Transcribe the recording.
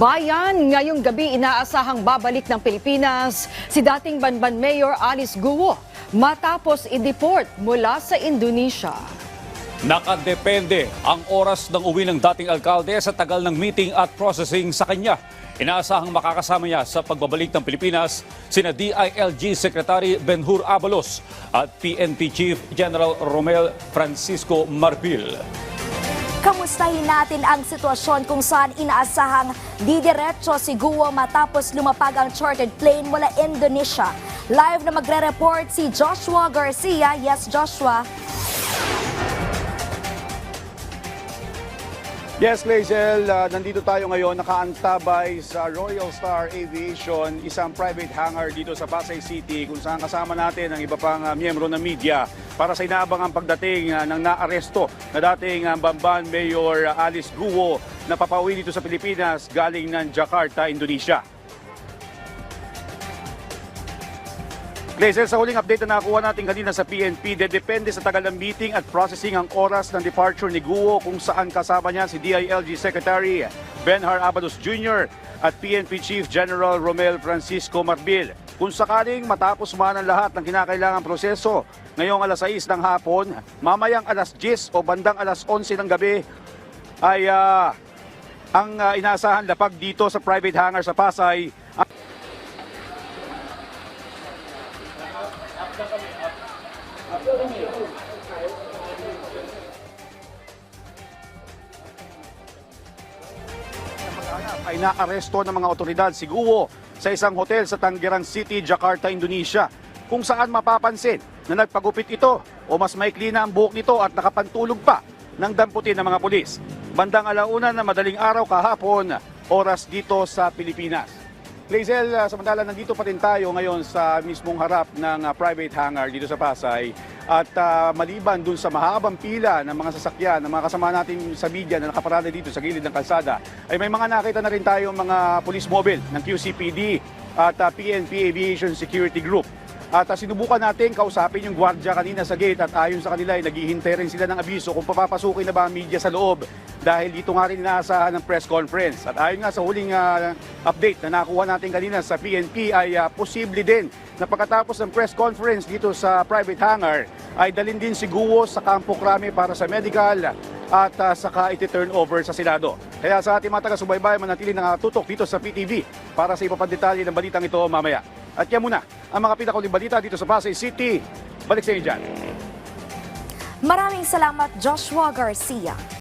Bayan, ngayong gabi inaasahang babalik ng Pilipinas si dating Banban Mayor Alice Guo matapos i-deport mula sa Indonesia. Nakadepende ang oras ng uwi ng dating alkalde sa tagal ng meeting at processing sa kanya. Inaasahang makakasama niya sa pagbabalik ng Pilipinas sina DILG Secretary Benhur Abalos at PNP Chief General Romel Francisco Marbil. Kamustahin natin ang sitwasyon kung saan inaasahang didiretso si Guo matapos lumapag ang chartered plane mula Indonesia. Live na magre-report si Joshua Garcia. Yes, Joshua. Yes, Lazel, nandito tayo ngayon nakaantabay sa Royal Star Aviation, isang private hangar dito sa Pasay City kung saan kasama natin ang iba pang miyembro ng media para sa inaabangang pagdating ng naaresto na dating Banban Mayor Alice Guo na papauwi dito sa Pilipinas galing ng Jakarta, Indonesia. Lazel, sa huling update na nakuha natin kanina sa PNP, depende sa tagal ng meeting at processing ang oras ng departure ni Guo kung saan kasama niya si DILG Secretary Benhur Abalos Jr. at PNP Chief General Romel Francisco Marbil. Kung sakaling matapos man ang lahat ng kinakailangang proseso, ngayong alas 6 ng hapon, mamayang alas 10 o bandang alas 11 ng gabi ay ang inaasahan lapag dito sa private hangar sa Pasay. Ay naaresto ng mga otoridad si Guo sa isang hotel sa Tangerang City, Jakarta, Indonesia, kung saan mapapansin na nagpagupit ito o mas maikli na ang buhok nito at nakapantulog pa ng damputin ng mga pulis. Bandang alauna na madaling araw kahapon, oras dito sa Pilipinas. Lazel, samantala nandito pa rin tayo ngayon sa mismong harap ng private hangar dito sa Pasay at maliban dun sa mahabang pila ng mga sasakyan ng mga kasama natin sa media na nakaparada dito sa gilid ng kalsada ay may mga nakita na rin tayo mga police mobile ng QCPD at PNP Aviation Security Group. At sinubukan natin kausapin yung gwardiya kanina sa gate at ayon sa kanila ay naghihintay rin sila ng abiso kung papapasukin na ba ang media sa loob dahil dito nga rin inaasahan ng press conference. At ayon nga sa huling update na nakuha natin kanina sa PNP ay posible din na pagkatapos ng press conference dito sa private hangar ay dalhin din si Guo sa Campo Crame para sa medical at saka iti-turn over sa Senado. Kaya sa ating mga taga-subaybay, manatili nakatutok dito sa PTV para sa iba pang detalye ng balitang ito mamaya. At yan muna ang mga pinakauling balita dito sa Pasay City. Balik sa inyo dyan. Maraming salamat, Joshua Garcia.